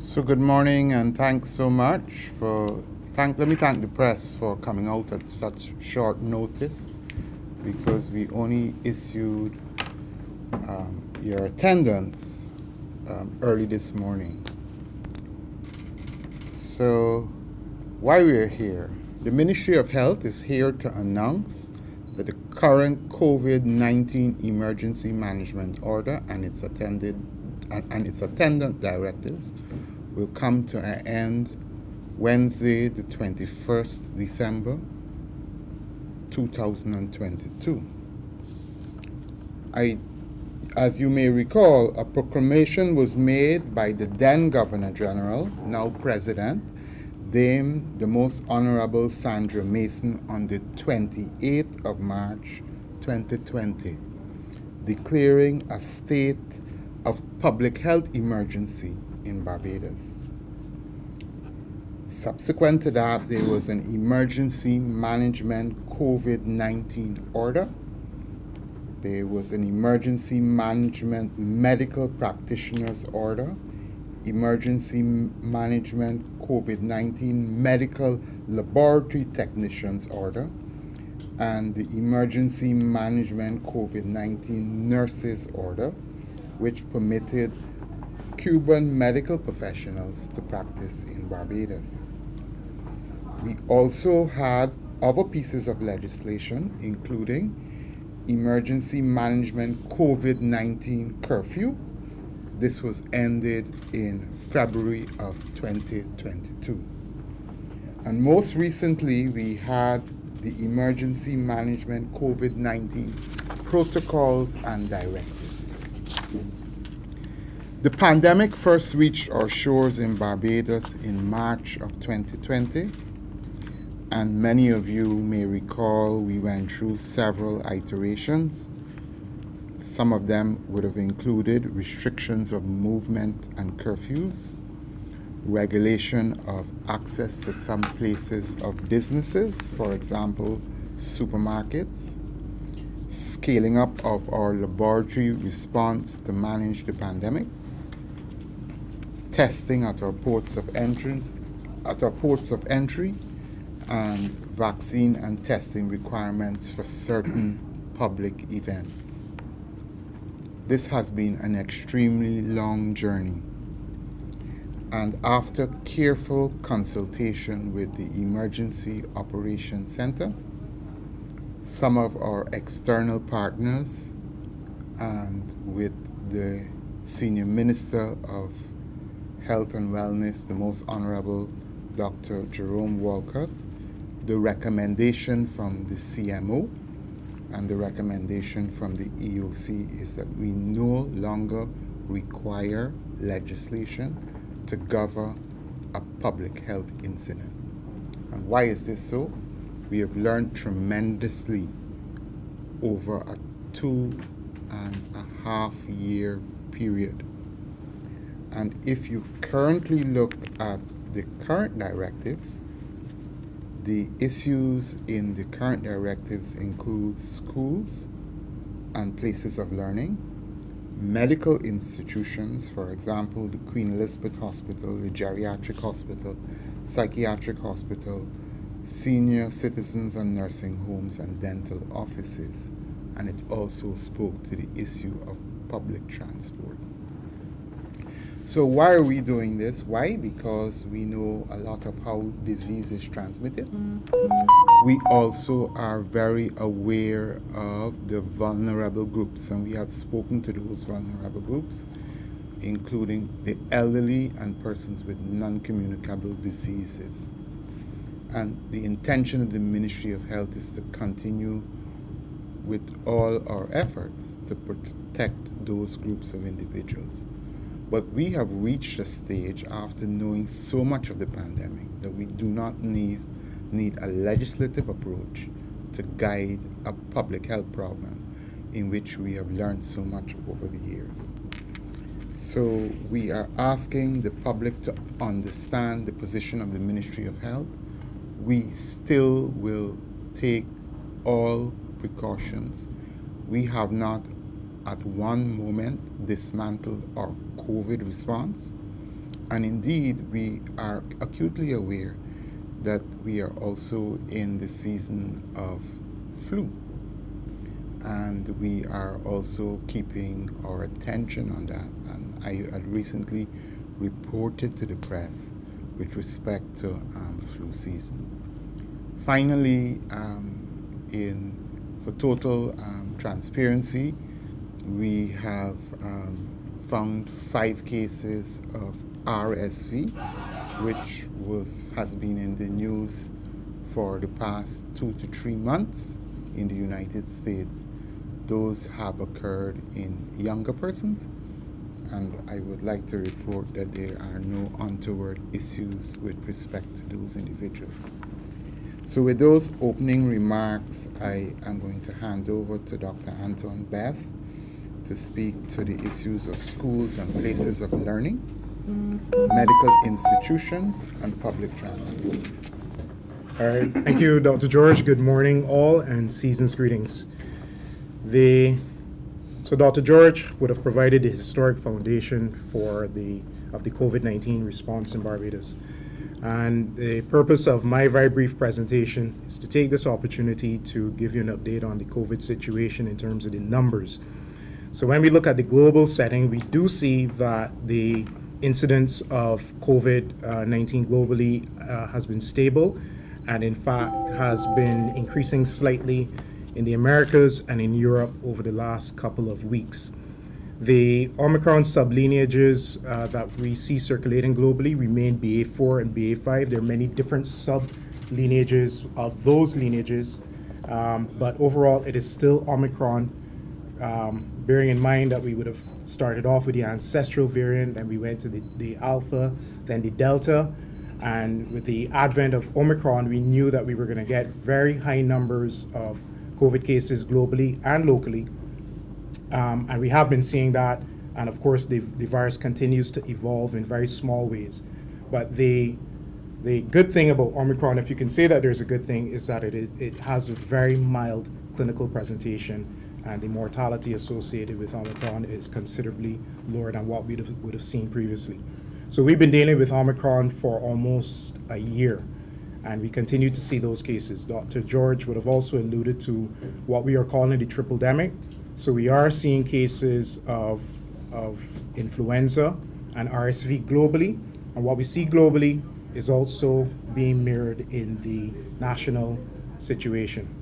So good morning and thanks so much let me thank the press for coming out at such short notice because we only issued your attendance early this morning. So why we're here, the Ministry of Health is here to announce that the current COVID-19 emergency management order and its attendant directives will come to an end Wednesday, the 21st December 2022. As you may recall, a proclamation was made by the then Governor General, now President, Dame the Most Honourable Sandra Mason on the 28th of March 2020, declaring a state of public health emergency in Barbados. Subsequent to that, there was an emergency management COVID-19 order. There was an emergency management medical practitioners order, emergency management COVID-19 medical laboratory technicians order, and the emergency management COVID-19 nurses order, which permitted Cuban medical professionals to practice in Barbados. We also had other pieces of legislation, including emergency management COVID-19 curfew. This was ended in February of 2022. And most recently, we had the emergency management COVID-19 protocols and directives. The pandemic first reached our shores in Barbados in March of 2020, and many of you may recall we went through several iterations. Some of them would have included restrictions of movement and curfews, regulation of access to some places of businesses, for example, supermarkets, scaling up of our laboratory response to manage the pandemic, testing at our ports of entry, and vaccine and testing requirements for certain public events. This has been an extremely long journey, and after careful consultation with the Emergency Operations Center, some of our external partners, and with the Senior Minister of Health and Wellness, the Most Honourable Dr. Jerome Walcott, the recommendation from the CMO and the recommendation from the EOC is that we no longer require legislation to govern a public health incident. And why is this so? We have learned tremendously over a 2.5 year period. And if you currently look at the current directives, the issues in the current directives include schools and places of learning, medical institutions, for example, the Queen Elizabeth Hospital, the Geriatric Hospital, Psychiatric Hospital, senior citizens and nursing homes and dental offices, and it also spoke to the issue of public transport. So why are we doing this? Why? Because we know a lot of how disease is transmitted. We also are very aware of the vulnerable groups, and we have spoken to those vulnerable groups, including the elderly and persons with non-communicable diseases. And the intention of the Ministry of Health is to continue with all our efforts to protect those groups of individuals. But we have reached a stage after knowing so much of the pandemic that we do not need a legislative approach to guide a public health program in which we have learned so much over the years. So we are asking the public to understand the position of the Ministry of Health. We still will take all precautions. We have not at one moment dismantled our COVID response. And indeed, we are acutely aware that we are also in the season of flu. And we are also keeping our attention on that. And I had recently reported to the press with respect to flu season. Finally, for total transparency, we have found 5 cases of RSV, which has been in the news for the past 2 to 3 months in the United States. Those have occurred in younger persons, and I would like to report that there are no untoward issues with respect to those individuals. So with those opening remarks, I am going to hand over to Dr. Anton Best to speak to the issues of schools and places of learning, medical institutions, and public transport. All right, thank you, Dr. George. Good morning, all, and season's greetings. So Dr. George would have provided the historic foundation of the COVID-19 response in Barbados. And the purpose of my very brief presentation is to take this opportunity to give you an update on the COVID situation in terms of the numbers. So when we look at the global setting, we do see that the incidence of COVID-19 globally has been stable, and in fact has been increasing slightly in the Americas and in Europe over the last couple of weeks. The Omicron sublineages that we see circulating globally remain BA4 and BA5. There are many different sublineages of those lineages, but overall it is still Omicron, bearing in mind that we would have started off with the ancestral variant, then we went to the Alpha, then the Delta, and with the advent of Omicron, we knew that we were going to get very high numbers of COVID cases globally and locally. And we have been seeing that, and of course the virus continues to evolve in very small ways. But the good thing about Omicron, if you can say that there's a good thing, is that it has a very mild clinical presentation, and the mortality associated with Omicron is considerably lower than what we would have seen previously. So we've been dealing with Omicron for almost a year, and we continue to see those cases. Dr. George would have also alluded to what we are calling the triple-demic. So we are seeing cases of influenza and RSV globally, and what we see globally is also being mirrored in the national situation.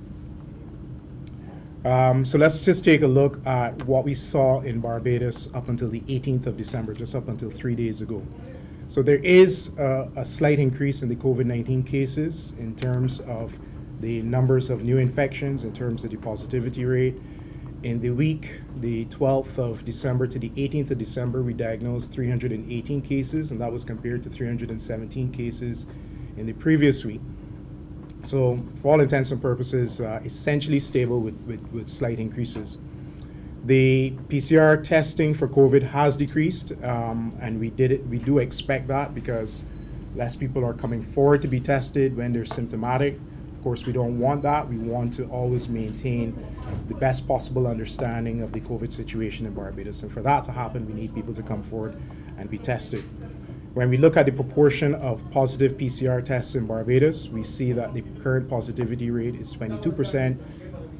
So let's just take a look at what we saw in Barbados up until the 18th of December, just up until 3 days ago. So there is a slight increase in the COVID-19 cases in terms of the numbers of new infections, in terms of the positivity rate. In the week, the 12th of December to the 18th of December, we diagnosed 318 cases, and that was compared to 317 cases in the previous week. So for all intents and purposes, essentially stable with slight increases. The PCR testing for COVID has decreased, and we do expect that because less people are coming forward to be tested when they're symptomatic. Of course, we don't want that. We want to always maintain the best possible understanding of the COVID situation in Barbados. And for that to happen, we need people to come forward and be tested. When we look at the proportion of positive PCR tests in Barbados, we see that the current positivity rate is 22%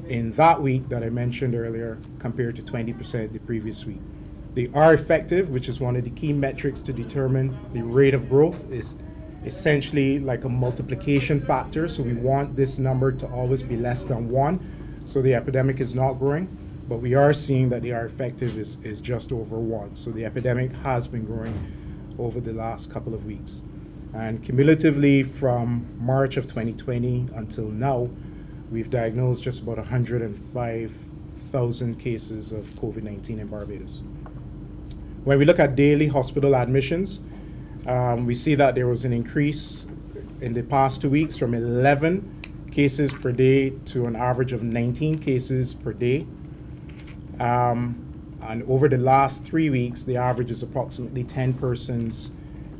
in that week that I mentioned earlier, compared to 20% the previous week. They are effective, which is one of the key metrics to determine the rate of growth, is essentially like a multiplication factor. So we want this number to always be less than 1, so the epidemic is not growing. But we are seeing that they are effective is just over 1. So the epidemic has been growing over the last couple of weeks. And cumulatively from March of 2020 until now, we've diagnosed just about 105,000 cases of COVID-19 in Barbados. When we look at daily hospital admissions, we see that there was an increase in the past 2 weeks from 11 cases per day to an average of 19 cases per day. And over the last 3 weeks, the average is approximately 10 persons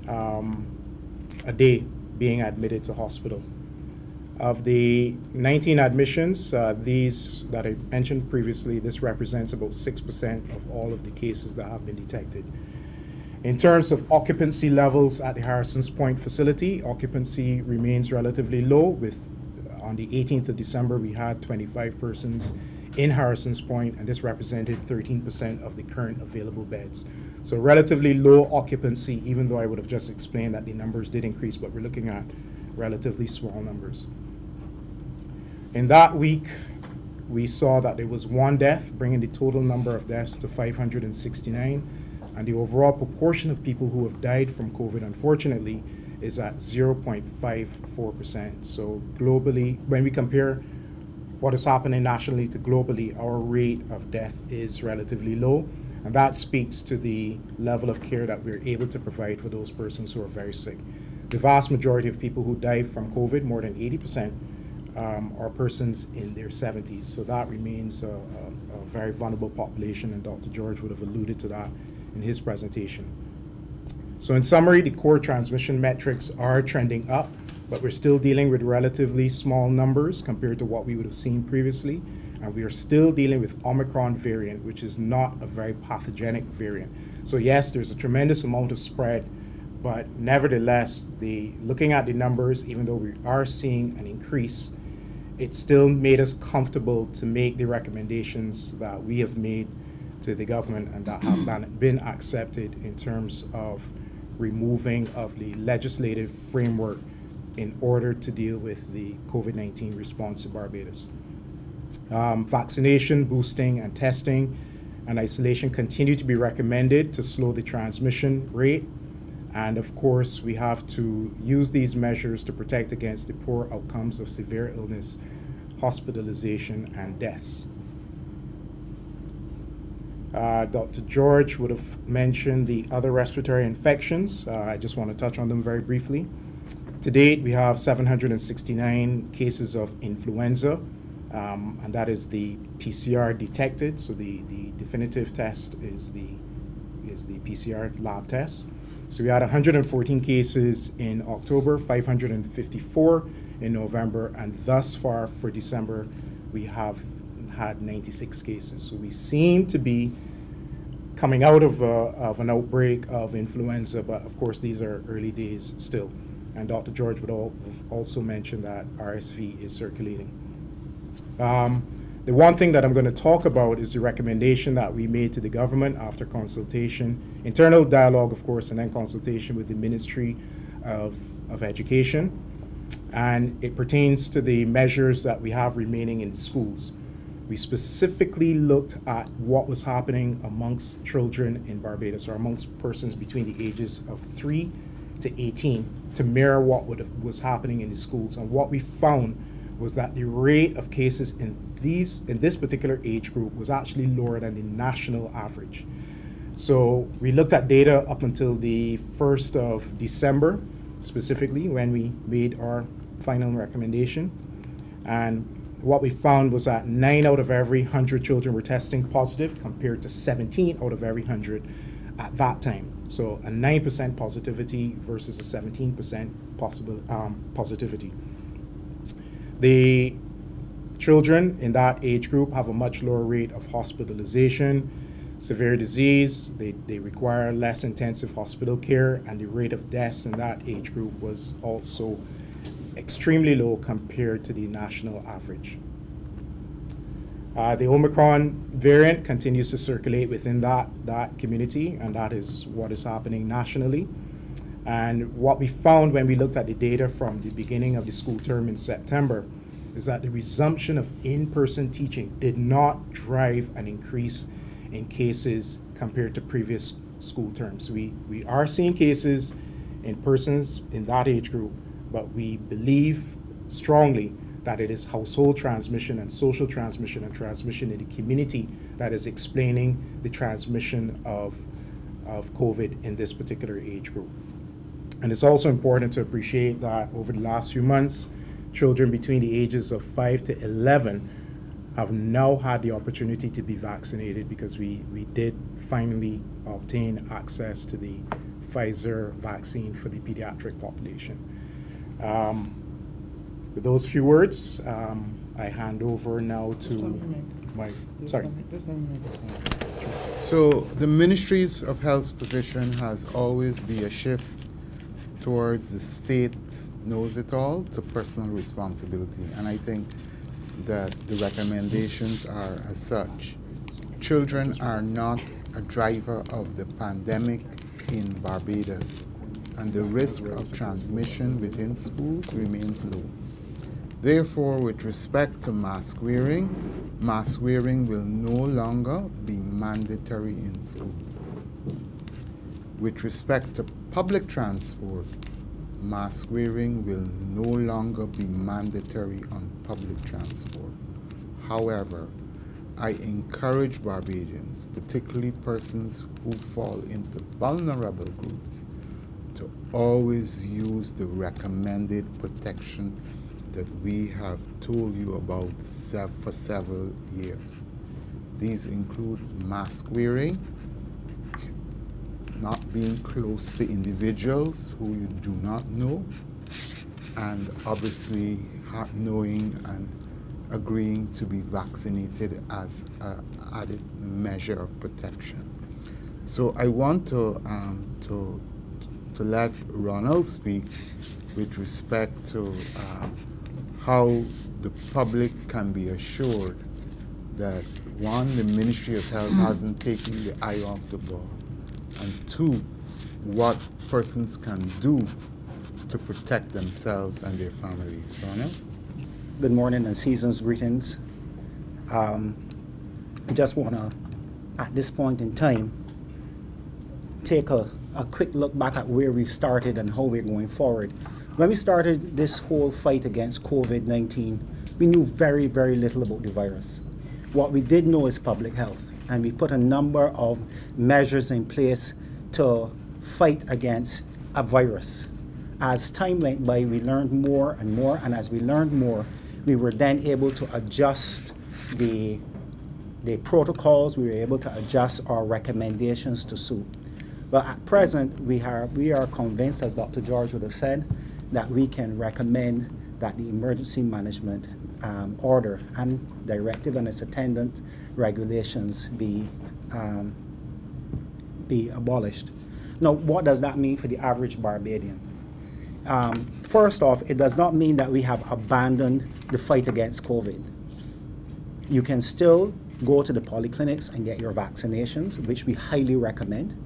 a day being admitted to hospital. Of the 19 admissions, these that I mentioned previously, this represents about 6% of all of the cases that have been detected. In terms of occupancy levels at the Harrison's Point facility, occupancy remains relatively low. With on the 18th of December, we had 25 persons in Harrison's Point, and this represented 13% of the current available beds. So relatively low occupancy, even though I would have just explained that the numbers did increase, but we're looking at relatively small numbers. In that week, we saw that there was one death, bringing the total number of deaths to 569, and the overall proportion of people who have died from COVID, unfortunately, is at 0.54%. So globally, when we compare what is happening nationally to globally, our rate of death is relatively low, and that speaks to the level of care that we're able to provide for those persons who are very sick. The vast majority of people who die from COVID, more than 80%, are persons in their 70s. So that remains a very vulnerable population, and Dr. George would have alluded to that in his presentation. So in summary, the core transmission metrics are trending up, but we're still dealing with relatively small numbers compared to what we would have seen previously. And we are still dealing with Omicron variant, which is not a very pathogenic variant. So yes, there's a tremendous amount of spread, but nevertheless, looking at the numbers, even though we are seeing an increase, it still made us comfortable to make the recommendations that we have made to the government and that have been accepted in terms of removing of the legislative framework in order to deal with the COVID-19 response in Barbados. Vaccination, boosting, and testing and isolation continue to be recommended to slow the transmission rate. And of course, we have to use these measures to protect against the poor outcomes of severe illness, hospitalization, and deaths. Dr. George would have mentioned the other respiratory infections. I just want to touch on them very briefly. To date, we have 769 cases of influenza, and that is the PCR detected. So the definitive test is the PCR lab test. So we had 114 cases in October, 554 in November, and thus far for December, we have had 96 cases. So we seem to be coming out of an outbreak of influenza, but of course these are early days still. And Dr. George would also mention that RSV is circulating. The one thing that I'm going to talk about is the recommendation that we made to the government after consultation, internal dialogue, of course, and then consultation with the Ministry of Education. And it pertains to the measures that we have remaining in schools. We specifically looked at what was happening amongst children in Barbados, or amongst persons between the ages of 3 to 18, to mirror what was happening in the schools. And what we found was that the rate of cases in this particular age group was actually lower than the national average. So we looked at data up until the 1st of December, specifically when we made our final recommendation. And what we found was that 9 out of every 100 children were testing positive, compared to 17 out of every 100 at that time. So a 9% positivity versus a 17% positivity. The children in that age group have a much lower rate of hospitalization, severe disease. They require less intensive hospital care, and the rate of deaths in that age group was also extremely low compared to the national average. The Omicron variant continues to circulate within that community, and that is what is happening nationally. And what we found when we looked at the data from the beginning of the school term in September is that the resumption of in-person teaching did not drive an increase in cases compared to previous school terms. We are seeing cases in persons in that age group, but we believe strongly that it is household transmission and social transmission and transmission in the community that is explaining the transmission of COVID in this particular age group. And it's also important to appreciate that over the last few months, children between the ages of 5 to 11 have now had the opportunity to be vaccinated, because we did finally obtain access to the Pfizer vaccine for the pediatric population. With those few words, I hand over now to my, sorry. So the Ministries of Health's position has always been a shift towards the state knows it all to personal responsibility. And I think that the recommendations are as such. Children are not a driver of the pandemic in Barbados, and the risk of transmission within schools remains low. Therefore, with respect to mask wearing will no longer be mandatory in schools. With respect to public transport, mask wearing will no longer be mandatory on public transport. However, I encourage Barbadians, particularly persons who fall into vulnerable groups, to always use the recommended protection that we have told you about for several years. These include mask wearing, not being close to individuals who you do not know, and obviously knowing and agreeing to be vaccinated as an added measure of protection. So I want to let Ronald speak with respect to how the public can be assured that, one, the Ministry of Health hasn't taken the eye off the ball, and two, what persons can do to protect themselves and their families. Ronald? Good morning and season's greetings. I just want to, at this point in time, take a quick look back at where we've started and how we're going forward. When we started this whole fight against COVID-19, we knew very, very little about the virus. What we did know is public health, and we put a number of measures in place to fight against a virus. As time went by, we learned more and more, and as we learned more, we were then able to adjust the protocols, we were able to adjust our recommendations to suit. But at present, we are convinced, as Dr. George would have said, that we can recommend that the emergency management order and directive and its attendant regulations be abolished. Now, what does that mean for the average Barbadian? First off, it does not mean that we have abandoned the fight against COVID. You can still go to the polyclinics and get your vaccinations, which we highly recommend.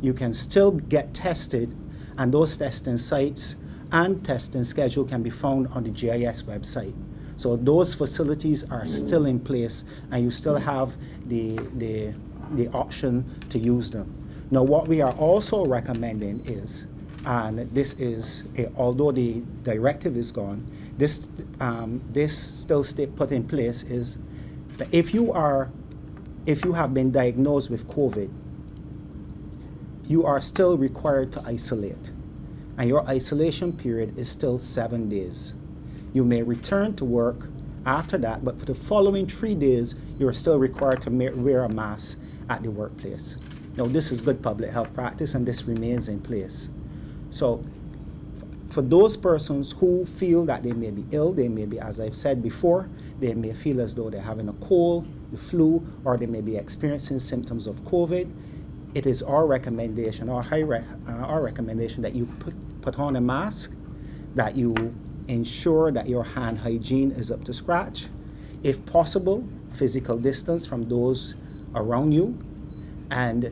You can still get tested, and those testing sites and testing schedule can be found on the GIS website. So those facilities are still in place, and you still have the option to use them. Now, what we are also recommending is, and this is, although the directive is gone, this still stay put in place, is that if you have been diagnosed with COVID, you are still required to isolate, and your isolation period is still 7 days. You may return to work after that, but for the following 3 days, you're still required to wear a mask at the workplace. Now, this is good public health practice, and this remains in place. So, for those persons who feel that they may be ill, they may be, as I've said before, they may feel as though they're having a cold, the flu, or they may be experiencing symptoms of COVID. It is our recommendation, our recommendation, that you put on a mask, that you ensure that your hand hygiene is up to scratch. If possible, physical distance from those around you, and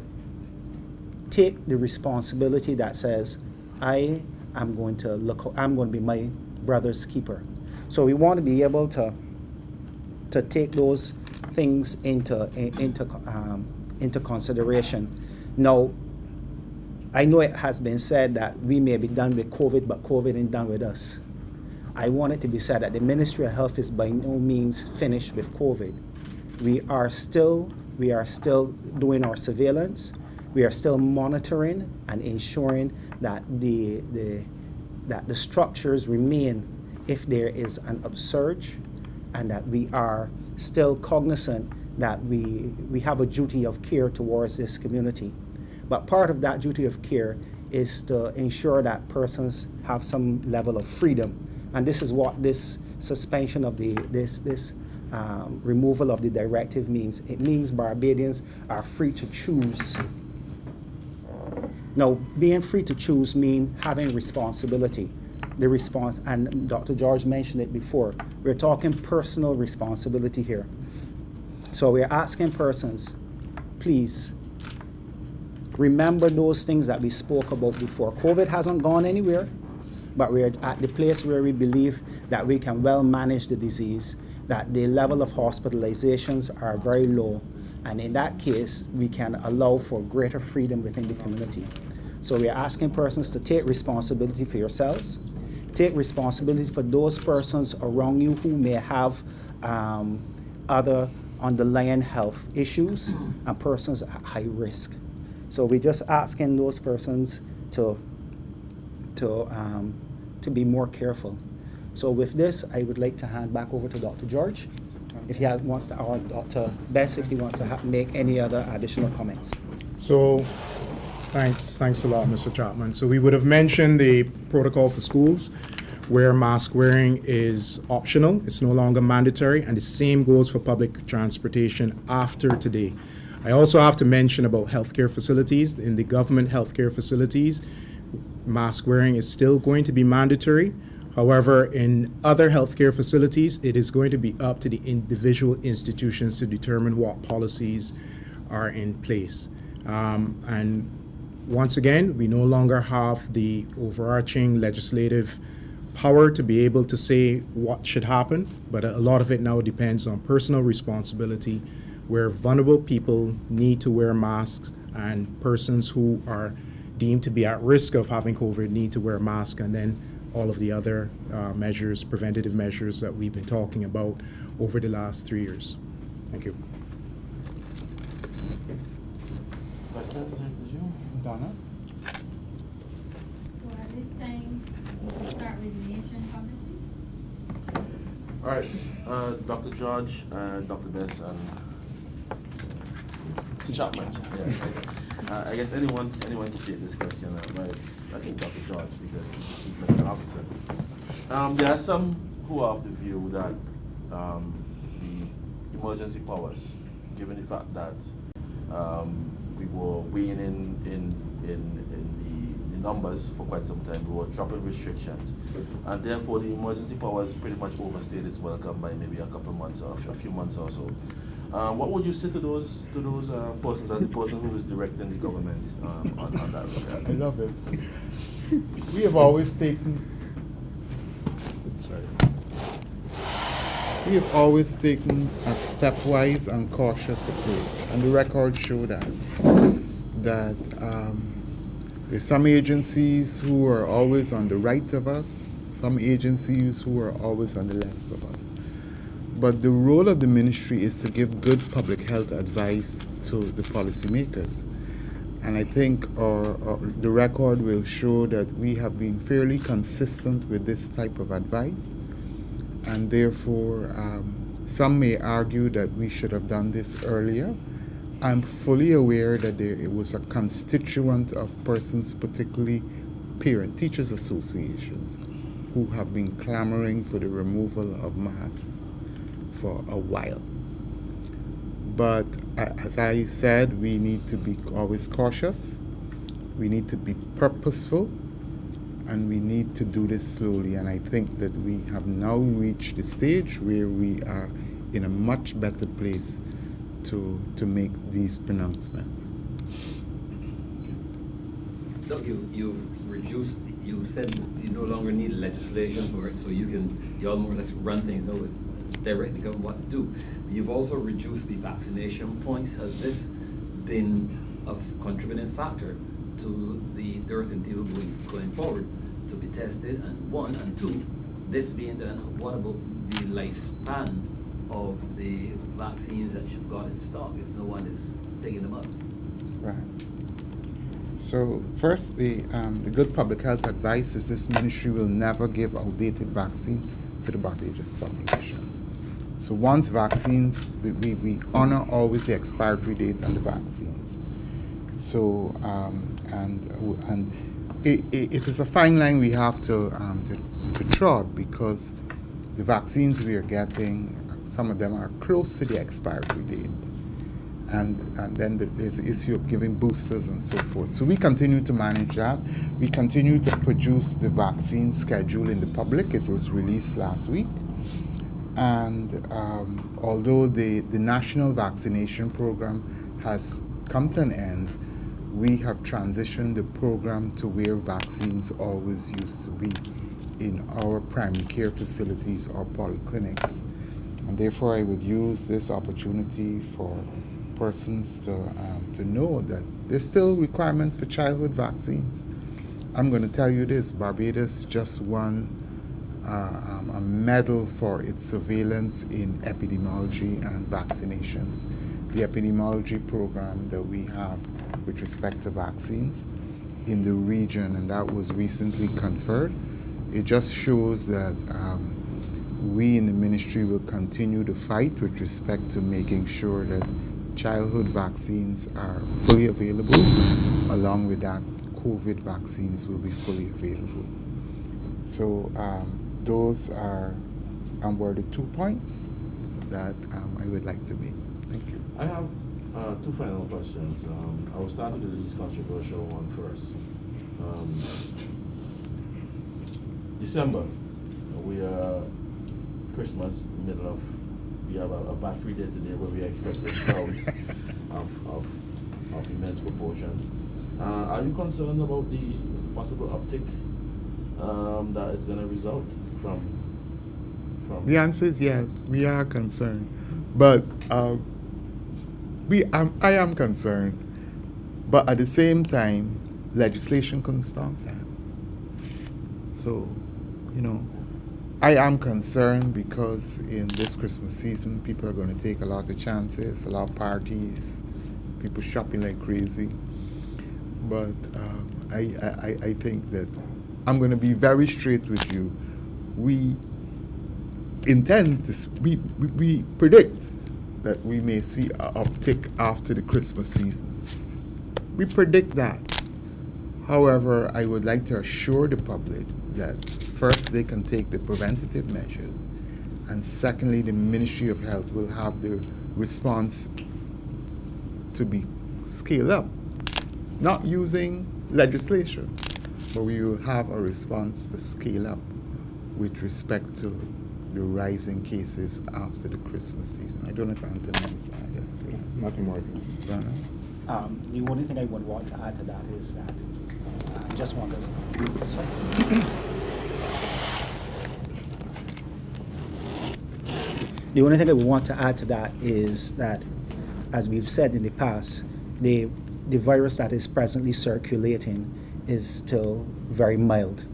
take the responsibility that says, I'm going to be my brother's keeper. So we want to be able to take those things into consideration. Now, I know it has been said that we may be done with COVID, but COVID ain't done with us. I want it to be said that the Ministry of Health is by no means finished with COVID. We are still doing our surveillance. We are still monitoring and ensuring that the structures remain if there is an upsurge, and that we are still cognizant that we have a duty of care towards this community. But part of that duty of care is to ensure that persons have some level of freedom. And this is what this suspension of this removal of the directive means. It means Barbadians are free to choose. Now, being free to choose means having responsibility. The response, and Dr. George mentioned it before, we're talking personal responsibility here. So we're asking persons, please, remember those things that we spoke about before. COVID hasn't gone anywhere, but we're at the place where we believe that we can well manage the disease, that the level of hospitalizations are very low, and in that case, we can allow for greater freedom within the community. So we're asking persons to take responsibility for yourselves, take responsibility for those persons around you who may have other underlying health issues and persons at high risk. So we're just asking those persons to be more careful. So with this, I would like to hand back over to Dr. George, if he wants to, or Dr. Bess, if he wants to make any other additional comments. So, thanks a lot, Mr. Chapman. So we would have mentioned the protocol for schools, where mask wearing is optional. It's no longer mandatory, and the same goes for public transportation after today. I also have to mention about healthcare facilities. In the government healthcare facilities, mask wearing is still going to be mandatory. However, in other healthcare facilities, it is going to be up to the individual institutions to determine what policies are in place. And once again, we no longer have the overarching legislative power to be able to say what should happen, but a lot of it now depends on personal responsibility, where vulnerable people need to wear masks and persons who are deemed to be at risk of having COVID need to wear a mask, and then all of the other measures, preventative measures that we've been talking about over the last 3 years. Thank you. Donna? So at this time, we'll start with nation publishing. All right, Dr. George, Dr. Bess, and Chapman. Yeah, I guess anyone can take this question. I think Dr. George, because he's the chief medical officer. There are some who are of the view that the emergency powers, given the fact that we were waning in the numbers for quite some time, we were dropping restrictions, and therefore the emergency powers pretty much overstayed its welcome by maybe a couple of months or a few months or so. What would you say to those persons, as a person who is directing the government on that regard? I love it. We have always taken. Sorry. We have always taken a stepwise and cautious approach, and the records show that there's some agencies who are always on the right of us, some agencies who are always on the left of us. But the role of the ministry is to give good public health advice to the policymakers. And I think the record will show that we have been fairly consistent with this type of advice. And therefore, some may argue that we should have done this earlier. I'm fully aware that it was a constituent of persons, particularly parent-teachers associations, who have been clamoring for the removal of masks for a while. But as I said, we need to be always cautious, we need to be purposeful, and we need to do this slowly. And I think that we have now reached the stage where we are in a much better place to make these pronouncements. So you've reduced, you said you no longer need legislation for it, so you all more or less run things now with directly government what to do. You've also reduced the vaccination points. Has this been a contributing factor to the dearth in people going forward to be tested? And one, and two, this being done, what about the lifespan of the vaccines that you've got in stock if no one is picking them up? Right. So first, the good public health advice is this ministry will never give outdated vaccines to the Barbados population. So once vaccines, we honor always the expiry date on the vaccines. So it is a fine line we have to trod, because the vaccines we are getting, some of them are close to the expiry date. And then there's the issue of giving boosters and so forth. So we continue to manage that. We continue to produce the vaccine schedule in the public. It was released last week. And although the national vaccination program has come to an end, we have transitioned the program to where vaccines always used to be, in our primary care facilities or polyclinics. And therefore, I would use this opportunity for persons to know that there's still requirements for childhood vaccines. I'm going to tell you this: Barbados just won a medal for its surveillance in epidemiology and vaccinations. The epidemiology program that we have with respect to vaccines in the region, and that was recently conferred. It just shows that we in the ministry will continue to fight with respect to making sure that childhood vaccines are fully available. Along with that, COVID vaccines will be fully available. So those were the 2 points that I would like to make. Thank you. I have two final questions. I will start with the least controversial one first. December, we are Christmas, middle of, we have a bat-free day today where we are expecting crowds of immense proportions. Are you concerned about the possible uptick that is going to result from? The answer is yes, we are concerned. But I am concerned. But at the same time, legislation couldn't stop that. So, I am concerned because in this Christmas season, people are going to take a lot of chances, a lot of parties, people shopping like crazy. But I think that I'm going to be very straight with you. We intend to, we predict that we may see an uptick after the Christmas season. We predict that. However, I would like to assure the public that first, they can take the preventative measures, and secondly, the Ministry of Health will have the response to be scaled up, not using legislation, but we will have a response to scale up with respect to the rising cases after the Christmas season. I don't know if Anthony wants to add that. Nothing more. The only thing I would want to add to that is that I just want to, sorry. The only thing I would want to add to that is that, as we've said in the past, the virus that is presently circulating is still very mild.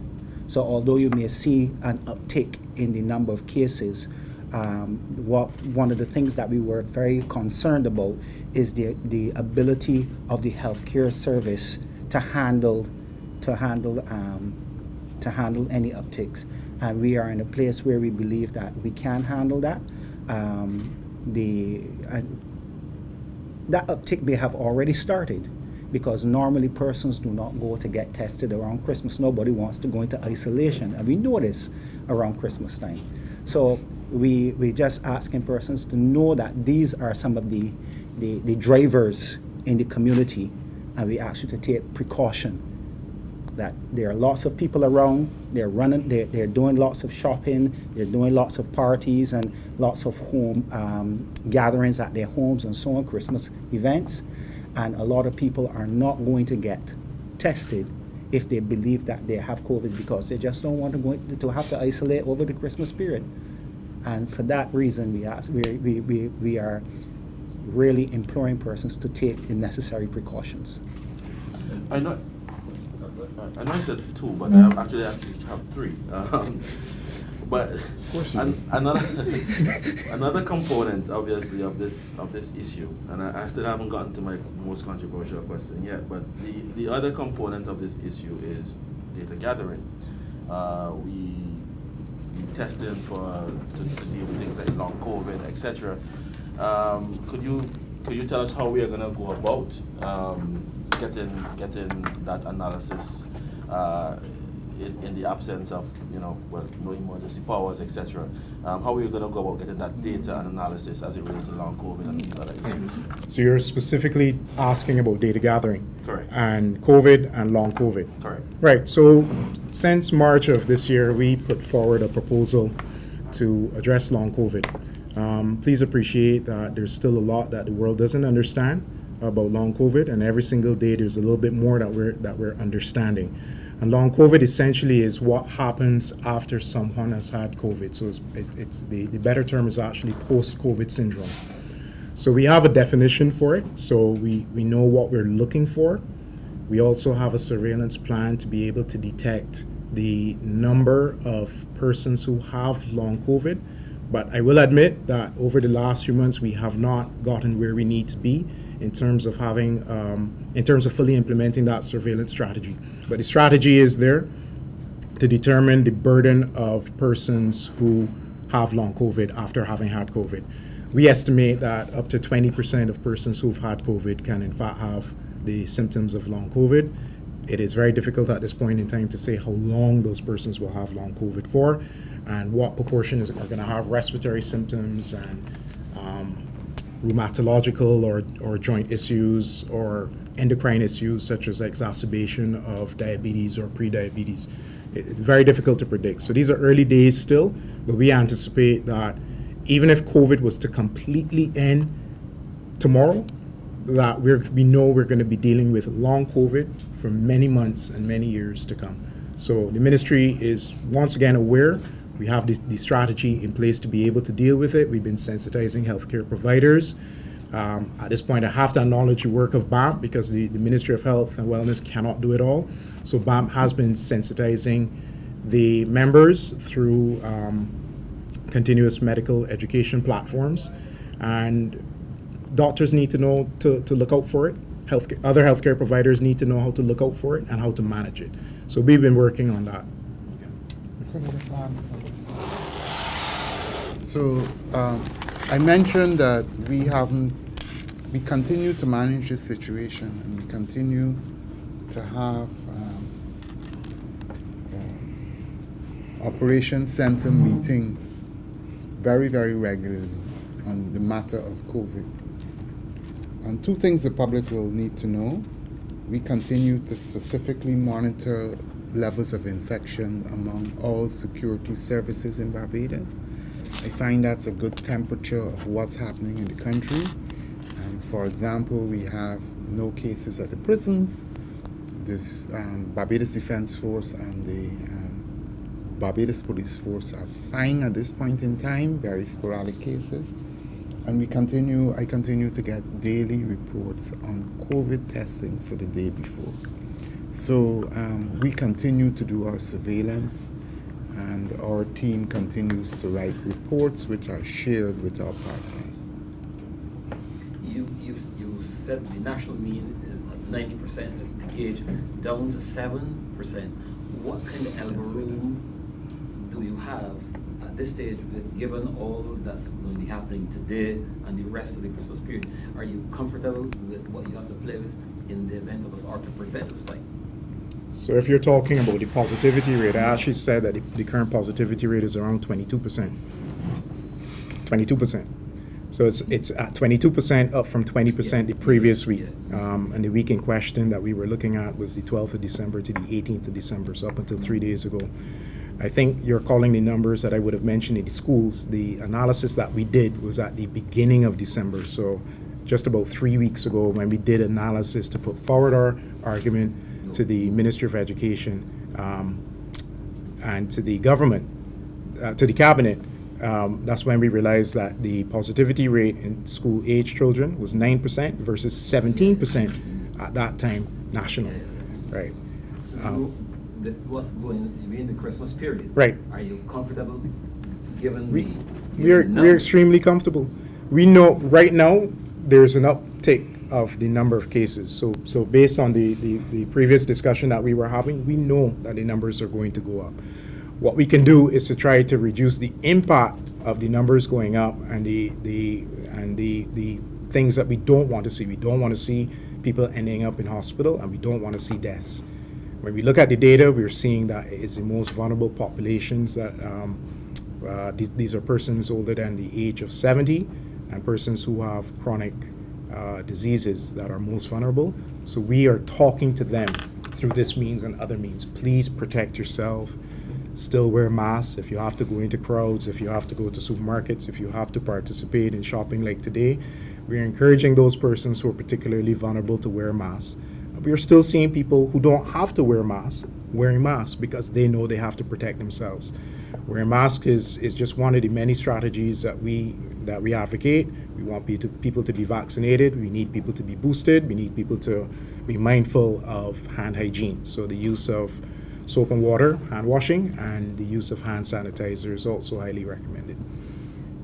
So although you may see an uptick in the number of cases, one of the things that we were very concerned about is the ability of the healthcare service to handle any upticks. And we are in a place where we believe that we can handle that. That uptick may have already started, because normally persons do not go to get tested around Christmas. Nobody wants to go into isolation, and we know this around Christmas time. So we just asking persons to know that these are some of the drivers in the community, and we ask you to take precaution. That there are lots of people around, they're doing lots of shopping, they're doing lots of parties and lots of home gatherings at their homes and so on, Christmas events. And a lot of people are not going to get tested if they believe that they have COVID, because they just don't want to have to isolate over the Christmas period. And for that reason, we are really imploring persons to take the necessary precautions. I know I said two, but I actually have three. But another component, obviously, of this issue, and I still haven't gotten to my most controversial question yet. But the other component of this issue is data gathering. We testing to deal with things like long COVID, etc. Could you tell us how we are going to go about getting that analysis in the absence of, no emergency powers, etc. How are you going to go about getting that data and analysis as it relates to long COVID and these other issues? So you're specifically asking about data gathering? Correct. And COVID and long COVID? Correct. Right. So since March of this year, we put forward a proposal to address long COVID. Please appreciate that there's still a lot that the world doesn't understand about long COVID, and every single day there's a little bit more that we're understanding. And long COVID essentially is what happens after someone has had COVID. So it's the better term is actually post-COVID syndrome. So we have a definition for it, so we know what we're looking for. We also have a surveillance plan to be able to detect the number of persons who have long COVID. But I will admit that over the last few months, we have not gotten where we need to be in terms of having, in terms of fully implementing that surveillance strategy. But the strategy is there to determine the burden of persons who have long COVID after having had COVID. We estimate that up to 20% of persons who've had COVID can in fact have the symptoms of long COVID. It is very difficult at this point in time to say how long those persons will have long COVID for, and what proportion are going to have respiratory symptoms and rheumatological or joint issues or endocrine issues such as exacerbation of diabetes or pre-diabetes. It's very difficult to predict. So these are early days still, but we anticipate that even if COVID was to completely end tomorrow, that we know we're going to be dealing with long COVID for many months and many years to come. So the ministry is once again aware. We have the strategy in place to be able to deal with it. We've been sensitizing healthcare providers. At this point, I have to acknowledge the work of BAMP because the Ministry of Health and Wellness cannot do it all. So BAMP has been sensitizing the members through continuous medical education platforms. And doctors need to know to look out for it. Other healthcare providers need to know how to look out for it and how to manage it. So we've been working on that. So I mentioned that we continue to manage this situation, and we continue to have Operation Center meetings very, very regularly on the matter of COVID. And two things the public will need to know. We continue to specifically monitor levels of infection among all security services in Barbados. I find that's a good temperature of what's happening in the country. For example, we have no cases at the prisons. This Barbados Defense Force and the Barbados Police Force are fine at this point in time, very sporadic cases. And I continue to get daily reports on COVID testing for the day before. So we continue to do our surveillance, and our team continues to write reports which are shared with our partners. You said the national mean is at 90%, the gauge down to 7%. What kind of elbow room do you have at this stage, given all that's going to be happening today and the rest of the Christmas period? Are you comfortable with what you have to play with in the event of us, or to prevent a spike? So if you're talking about the positivity rate, I actually said that the current positivity rate is around 22%. 22%. So it's at 22% up from 20% the previous week. And the week in question that we were looking at was the 12th of December to the 18th of December, so up until 3 days ago. I think you're calling the numbers that I would have mentioned in the schools. The analysis that we did was at the beginning of December, so just about 3 weeks ago when we did analysis to put forward our argument to the Ministry of Education and to the government, to the cabinet. That's when we realized that the positivity rate in school-age children was 9% versus 17% at that time national, right? What's going to be in the Christmas period? Right. Are you comfortable given we're extremely comfortable. We know right now there's an uptick of the number of cases. So based on the previous discussion that we were having, we know that the numbers are going to go up. What we can do is to try to reduce the impact of the numbers going up and the things that we don't want to see. We don't want to see people ending up in hospital, and we don't want to see deaths. When we look at the data, we're seeing that it's the most vulnerable populations that these are persons older than the age of 70 and persons who have chronic diseases that are most vulnerable. So we are talking to them through this means and other means. Please protect yourself. Still wear masks if you have to go into crowds, if you have to go to supermarkets, if you have to participate in shopping like today. We're encouraging those persons who are particularly vulnerable to wear masks. We are still seeing people who don't have to wear masks wearing masks because they know they have to protect themselves. Wearing masks is just one of the many strategies that we advocate. We want people to be vaccinated. We need people to be boosted. We need people to be mindful of hand hygiene. So the use of soap and water, hand washing, and the use of hand sanitizer is also highly recommended.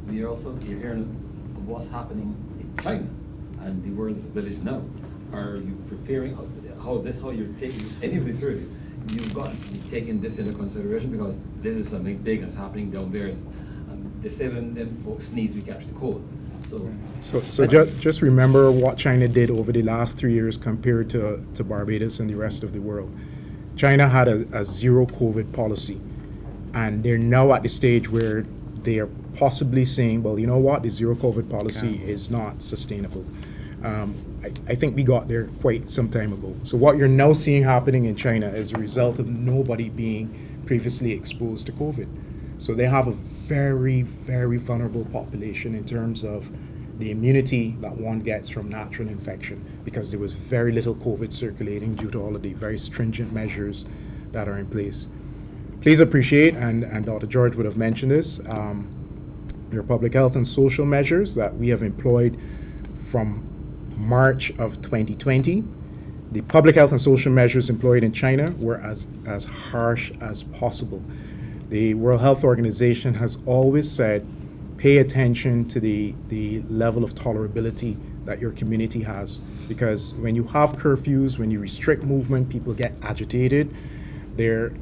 You're hearing of what's happening in China and the world's village now. Are you preparing how you're taking any of this through? You've got to be taking this into consideration because this is something big that's happening down there. They say when them folks sneeze, we catch the cold. So just remember what China did over the last 3 years compared to Barbados and the rest of the world. China had a zero COVID policy, and they're now at the stage where they are possibly saying, well, you know what, the zero COVID policy is not sustainable. I think we got there quite some time ago. So what you're now seeing happening in China is a result of nobody being previously exposed to COVID. So they have a very, very vulnerable population in terms of the immunity that one gets from natural infection, because there was very little COVID circulating due to all of the very stringent measures that are in place. Please appreciate, and Dr. George would have mentioned this, there are public health and social measures that we have employed from March of 2020. The public health and social measures employed in China were as harsh as possible. The World Health Organization has always said, pay attention to the level of tolerability that your community has. Because when you have curfews, when you restrict movement, people get agitated. There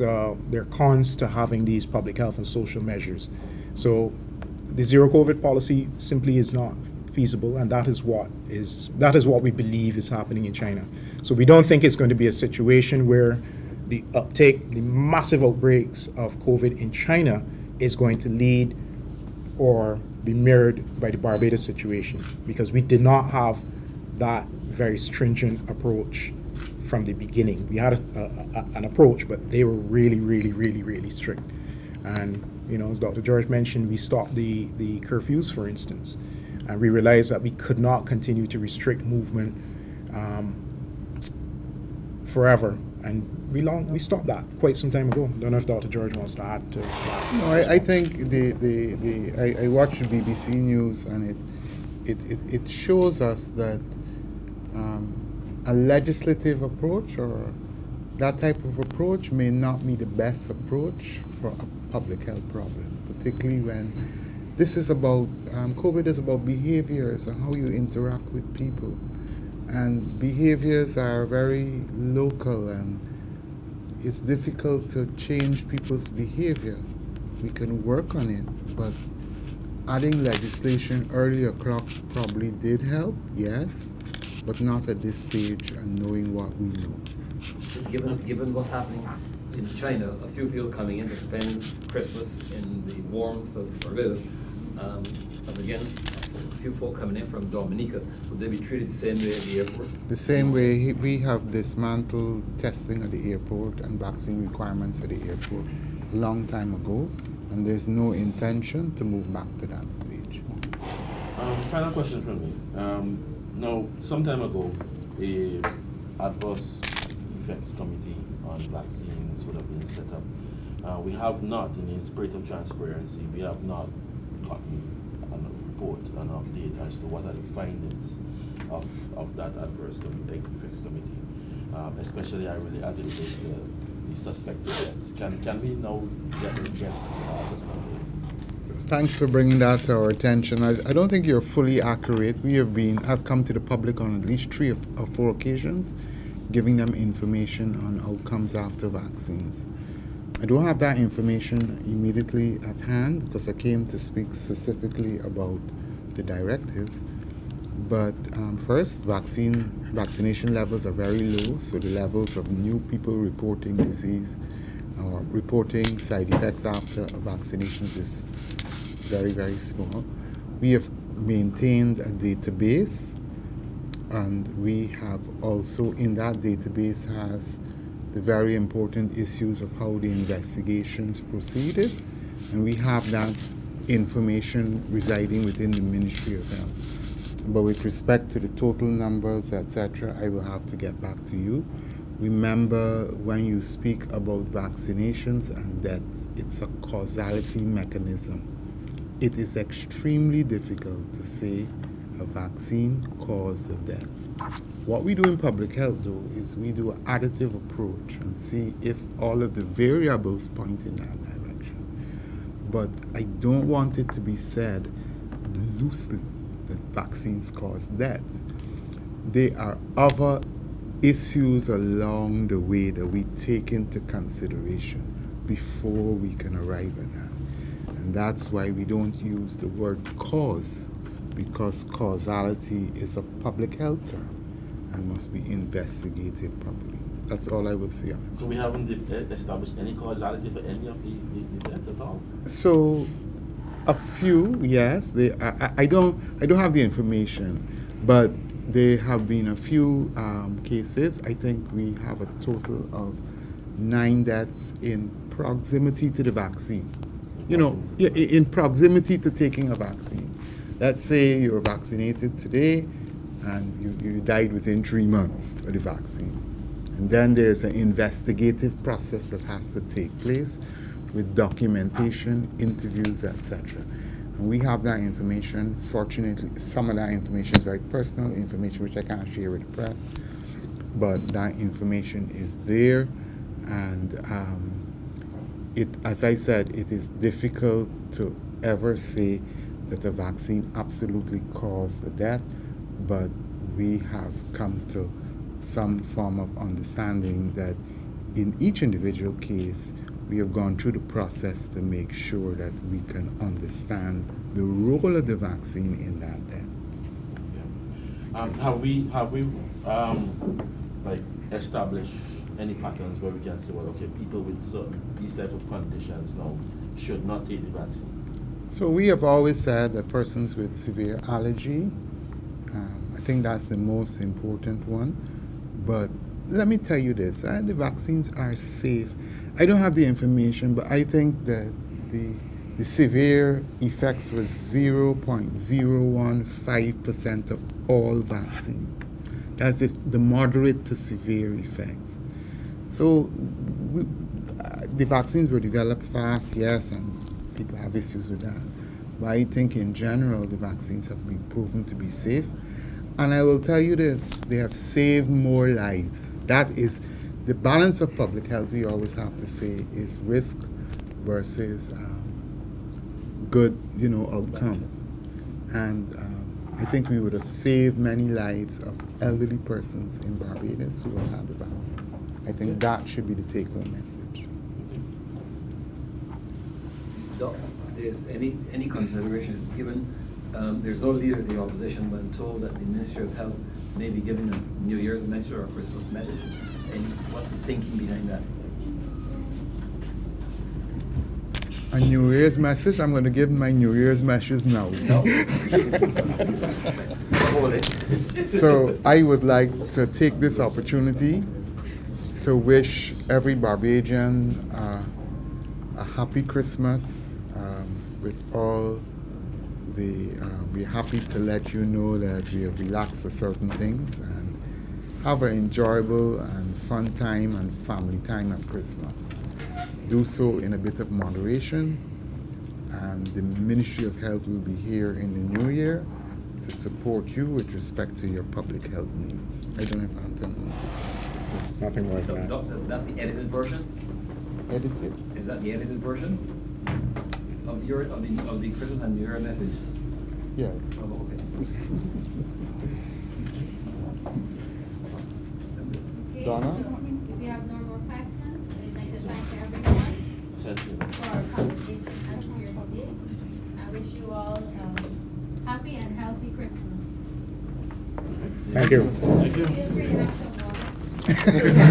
are cons to having these public health and social measures. So the zero COVID policy simply is not feasible, and that is what we believe is happening in China. So we don't think it's going to be a situation where the massive outbreaks of COVID in China is going to lead or be mirrored by the Barbados situation, because we did not have that very stringent approach from the beginning. We had an approach, but they were really, really, really, really strict. And as Dr. George mentioned, we stopped the curfews, for instance, and we realized that we could not continue to restrict movement forever. And we stopped that quite some time ago. Don't know if Dr. George wants to add to that. No, I think I watched the BBC News, and it shows us that a legislative approach or that type of approach may not be the best approach for a public health problem, particularly when this is about COVID is about behaviors and how you interact with people. And behaviors are very local, and it's difficult to change people's behavior. We can work on it, but adding legislation early o'clock probably did help, yes, but not at this stage and knowing what we know. So given what's happening in China, a few people coming in to spend Christmas in the warmth of Barbados, as against a few folk coming in from Dominica, would they be treated the same way at the airport? The same way we have dismantled testing at the airport and vaccine requirements at the airport a long time ago, and there's no intention to move back to that stage. Final question from me. Now, some time ago, a adverse effects committee on vaccines would have been set up. We have not, in the spirit of transparency, we have not gotten a report, an update as to what are the findings of that adverse effects committee, especially as it relates to the suspected deaths. Can we now get such an update? Thanks for bringing that to our attention. I don't think you're fully accurate. We have come to the public on at least 3 or 4 occasions, giving them information on outcomes after vaccines. I don't have that information immediately at hand because I came to speak specifically about the directives. But first, vaccination levels are very low, so the levels of new people reporting disease or reporting side effects after vaccinations is very, very small. We have maintained a database, and we have also in that database has the very important issues of how the investigations proceeded, and we have that information residing within the Ministry of Health. But with respect to the total numbers, etc., I will have to get back to you. Remember, when you speak about vaccinations and deaths, it's a causality mechanism. It is extremely difficult to say a vaccine caused the death. What we do in public health, though, is we do an additive approach and see if all of the variables point in that direction. But I don't want it to be said loosely that vaccines cause death. There are other issues along the way that we take into consideration before we can arrive at that. And that's why we don't use the word cause, because causality is a public health term and must be investigated properly. That's all I will say on it. So we haven't established any causality for any of the deaths at all? So, a few, yes. I don't have the information, but there have been a few cases. I think we have a total of 9 deaths in proximity to the vaccine. You know, in proximity to taking a vaccine. Let's say you're vaccinated today and you died within 3 months of the vaccine. And then there's an investigative process that has to take place with documentation, interviews, etc. And we have that information. Fortunately, some of that information is very personal information which I can't share with the press, but that information is there. And as I said, it is difficult to ever say that a vaccine absolutely caused the death, but we have come to some form of understanding that in each individual case, we have gone through the process to make sure that we can understand the role of the vaccine in that death. Yeah. Have we like established any patterns where we can say, well, okay, people with these types of conditions now should not take the vaccine? So we have always said that persons with severe allergy, I think that's the most important one. But let me tell you this, the vaccines are safe. I don't have the information, but I think that the severe effects was 0.015% of all vaccines. That's the moderate to severe effects. So the vaccines were developed fast, yes, and people have issues with that. But I think in general, the vaccines have been proven to be safe. And I will tell you this, they have saved more lives. That is the balance of public health we always have to say is risk versus good, outcomes. And I think we would have saved many lives of elderly persons in Barbados who will have the vaccine. I think that should be the take-home message. Doc, there's any considerations given? There's no leader of the opposition when told that the Ministry of Health may be giving a New Year's message or a Christmas message. And what's the thinking behind that? A New Year's message? I'm going to give my New Year's message now. No? Hold it. So I would like to take this opportunity to wish every Barbadian a happy Christmas with all we're happy to let you know that we have relaxed certain things and have an enjoyable and fun time and family time at Christmas. Do so in a bit of moderation, and the Ministry of Health will be here in the new year to support you with respect to your public health needs. I don't know if Anton wants to say. Nothing like that. Doc, that's the edited version? Edited? Is that the edited version? Of the Christmas and New Year message? Yeah. Oh, okay. Okay, Donna? so if you have no more questions, I'd like to thank everyone Thank you. for participating us here today. I wish you all a happy and healthy Christmas. Thank you. Feel free to have some water.